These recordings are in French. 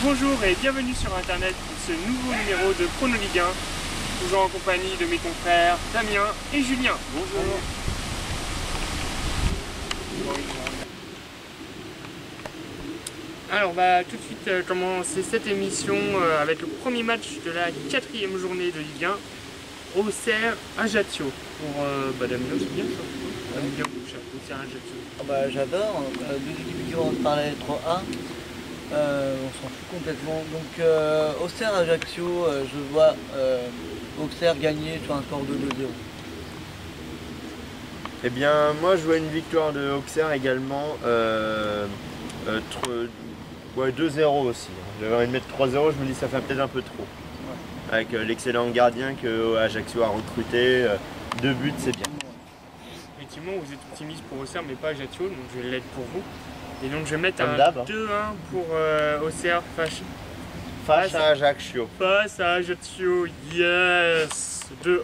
Bonjour et bienvenue sur internet pour ce nouveau numéro de Chrono Ligue 1, toujours en compagnie de mes confrères Damien et Julien. Bonjour. Alors on va tout de suite commencer cette émission avec le premier match de la 4e journée de Ligue 1, Auxerre-Ajaccio. Pour Damien, c'est bien ça? Damien, Auxerre-Ajaccio. J'adore, deux équipes qui vont parler 3A. On s'en fout complètement. Donc Auxerre-Ajaccio, je vois Auxerre gagner sur un score de 2-0. Eh bien, moi je vois une victoire de Auxerre également, 2-0 aussi. J'avais envie de mettre 3-0, je me dis ça fait peut-être un peu trop. Ouais. Avec l'excellent gardien que Ajaccio a recruté, 2 buts c'est bien. Effectivement, vous êtes optimiste pour Auxerre mais pas Ajaccio, donc je vais l'aider pour vous. Et donc je vais mettre un 2-1 pour Auxerre face à Ajaccio. Face à Ajaccio, yes, 2-1.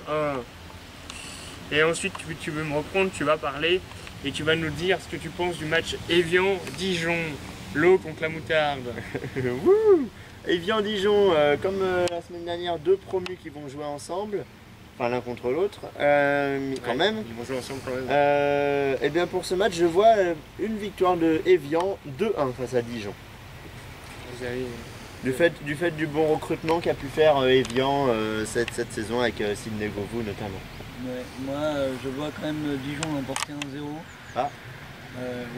Et ensuite tu veux me reprendre, tu vas parler et tu vas nous dire ce que tu penses du match Évian-Dijon, l'eau contre la moutarde. Évian-Dijon, comme la semaine dernière, 2 promus qui vont jouer ensemble. Enfin l'un contre l'autre, quand même. Ils vont jouer ensemble quand même. Et bien pour ce match, je vois une victoire de Évian, 2-1 face à Dijon. Vous avez... Du fait du bon recrutement qu'a pu faire Évian cette saison avec Sidney Govou notamment. Ouais, moi je vois quand même Dijon l'emporter 1-0. Ah.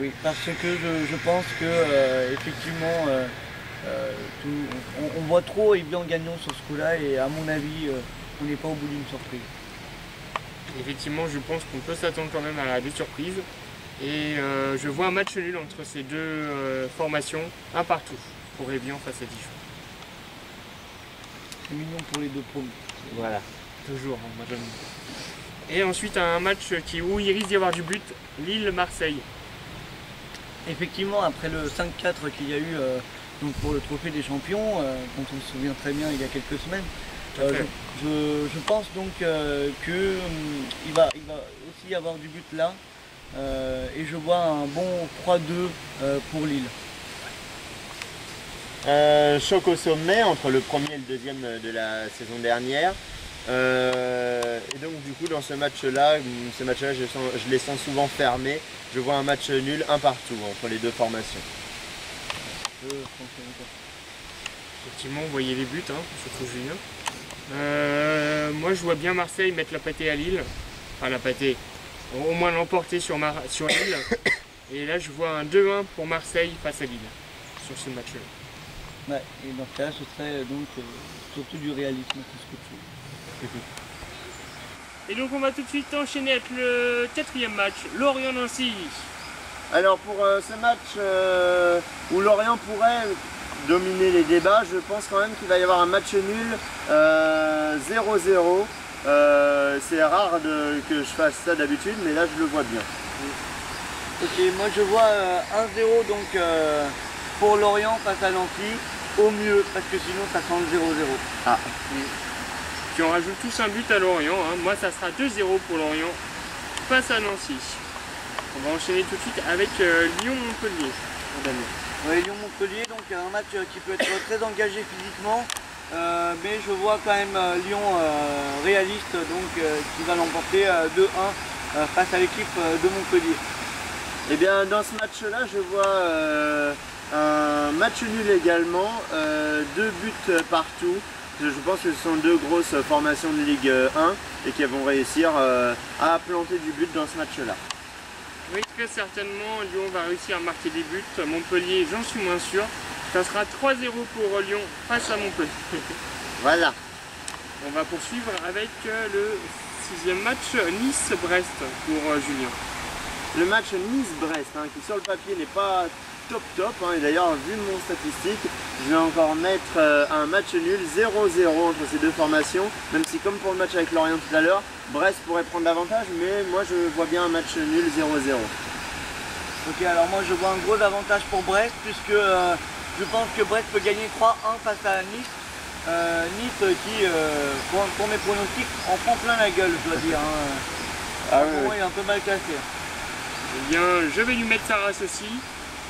Oui, parce que je pense que effectivement on voit trop Évian gagnant sur ce coup-là et à mon avis on n'est pas au bout d'une surprise. Effectivement, je pense qu'on peut s'attendre quand même à des surprises. Et je vois un match nul entre ces deux formations, un partout pour Évian face à Dijon. C'est mignon pour les deux promus. Voilà, toujours, hein, moi j'aime. Et ensuite un match où il risque d'y avoir du but, Lille-Marseille. Effectivement, après le 5-4 qu'il y a eu donc pour le trophée des champions, dont on se souvient très bien il y a quelques semaines, je pense donc qu'il va aussi y avoir du but là et je vois un bon 3-2 pour Lille. Choc au sommet entre le premier et le deuxième de la saison dernière. Et donc du coup dans ce match-là, je les sens souvent fermés. Je vois un match nul, un partout entre les deux formations. Effectivement, vous voyez les buts, hein, surtout Julien. Moi je vois bien Marseille mettre la pâtée à Lille, enfin la pâtée, au moins l'emporter sur Lille. Et là je vois un 2-1 pour Marseille face à Lille sur ce match-là. Ouais, et dans ce cas ce serait donc surtout du réalisme, c'est ce que tu veux. Et donc on va tout de suite enchaîner avec le 4e match, Lorient-Nancy. Alors pour ce match où Lorient pourrait dominer les débats, je pense quand même qu'il va y avoir un match nul 0-0. C'est rare que je fasse ça d'habitude, mais là je le vois bien. Ok, moi je vois 1-0 donc pour Lorient face à Nancy, au mieux, parce que sinon ça sent le 0-0. Ah. Puis on rajoute tous un but à Lorient, hein. Moi ça sera 2-0 pour Lorient face à Nancy. On va enchaîner tout de suite avec Lyon-Montpellier. Oui, Lyon-Montpellier, donc un match qui peut être très engagé physiquement, mais je vois quand même Lyon réaliste, donc qui va l'emporter 2-1 face à l'équipe de Montpellier. Et bien dans ce match-là, je vois un match nul également, 2 buts partout. Je pense que ce sont 2 grosses formations de Ligue 1 et qui vont réussir à planter du but dans ce match-là. Oui, très certainement, Lyon va réussir à marquer des buts. Montpellier, j'en suis moins sûr. Ça sera 3-0 pour Lyon face à Montpellier. Voilà. On va poursuivre avec le 6e match, Nice-Brest pour Julien. Le match Nice-Brest, hein, qui sur le papier n'est pas top, hein, et d'ailleurs vu mon statistique, je vais encore mettre un match nul 0-0 entre ces deux formations, même si comme pour le match avec Lorient tout à l'heure, Brest pourrait prendre l'avantage, mais moi je vois bien un match nul 0-0. Ok, alors moi je vois un gros avantage pour Brest, puisque je pense que Brest peut gagner 3-1 face à Nice. Nice qui, pour mes pronostics, en prend plein la gueule, je dois dire. Hein. Ah pour moi, il est un peu mal classé. Eh bien, je vais lui mettre sa race aussi.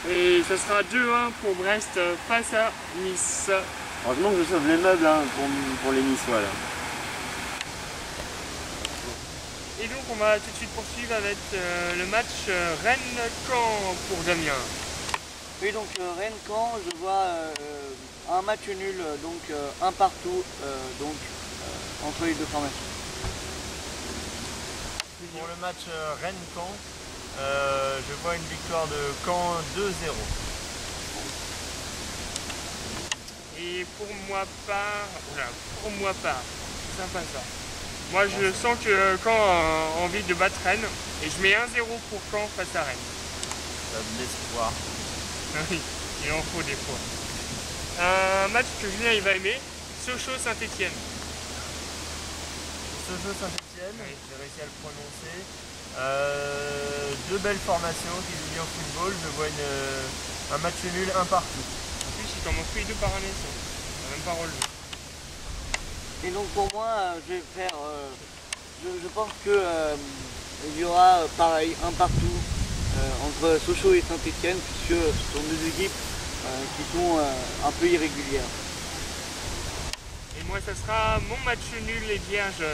Et ce sera 2-1 pour Brest face à Nice. Heureusement que je sauve les meubles hein, pour les Niçois là. Et donc on va tout de suite poursuivre avec le match Rennes-Caen pour Damien. Oui, donc Rennes-Caen, je vois un match nul, donc un partout, entre les deux formations. Pour le match Rennes-Caen, je vois une victoire de Caen 2-0. Et pour moi part, c'est sympa ça. Moi je sens que Caen a envie de battre Rennes et je mets 1-0 pour Caen face à Rennes. Ça de l'espoir. Oui, il en faut des fois. Un match que Julien il va aimer, Sochaux-Saint-Etienne. Sochaux-Saint-Etienne, Oui. j'ai réussi à le prononcer. Deux belles formations qui jouent bien au football. Je vois un match nul, un partout. En plus ils commencent tous les deux par année, ça. On n'a même pas relevé. Et donc pour moi, je vais faire, je pense que il y aura pareil, un partout entre Sochaux et Saint-Etienne, puisque ce sont deux équipes qui sont un peu irrégulières. Et moi ça sera mon match nul et vierge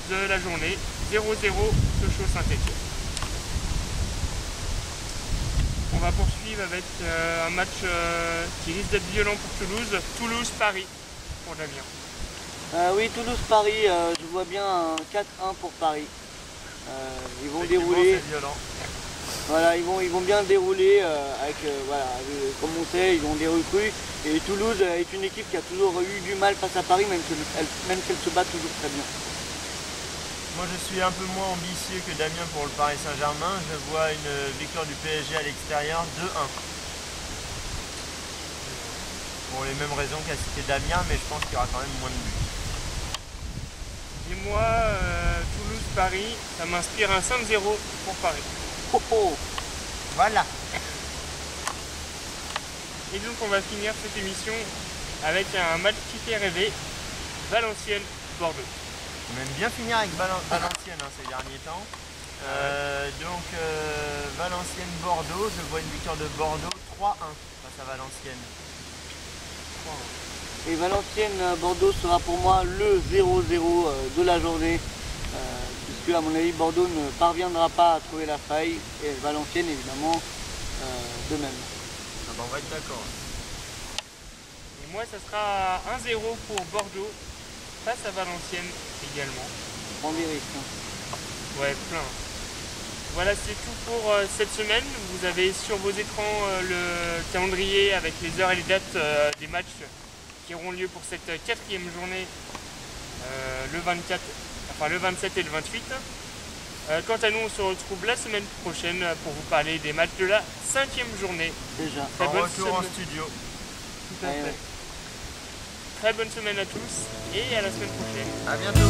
de la journée, 0-0 Sochaux-Saint-Etienne. On va poursuivre avec un match qui risque d'être violent pour Toulouse, Toulouse-Paris pour Damien. Oui, Toulouse-Paris, je vois bien un 4-1 pour Paris. Ils vont dérouler. C'est violent. Voilà, ils vont bien dérouler avec, voilà, comme on sait, ils ont des recrues. Et Toulouse est une équipe qui a toujours eu du mal face à Paris, même si elle se bat toujours très bien. Moi je suis un peu moins ambitieux que Damien pour le Paris Saint-Germain. Je vois une victoire du PSG à l'extérieur 2-1. Pour les mêmes raisons qu'a cité Damien, mais je pense qu'il y aura quand même moins de buts. Et moi, Toulouse-Paris, ça m'inspire un 5-0 pour Paris. Oh oh. Voilà. Et donc on va finir cette émission avec un match qui fait rêver, Valenciennes-Bordeaux. On aime bien finir avec Valenciennes hein, ces derniers temps. Valenciennes-Bordeaux, je vois une victoire de Bordeaux 3-1 face à Valenciennes. Et Valenciennes-Bordeaux sera pour moi le 0-0 de la journée, puisque à mon avis Bordeaux ne parviendra pas à trouver la faille, et Valenciennes évidemment de même. Ah bah on va être d'accord. Et moi, ça sera 1-0 pour Bordeaux face à Valenciennes également. Prends des risques. Hein. Ouais, plein. Voilà, c'est tout pour cette semaine. Vous avez sur vos écrans le calendrier avec les heures et les dates des matchs qui auront lieu pour cette quatrième journée le 27 et le 28. Quant à nous, on se retrouve la semaine prochaine pour vous parler des matchs de la 5e journée. Déjà. Très En bonne retour en semaine. studio. Tout à fait. Très bonne semaine à tous et à la semaine prochaine. À bientôt.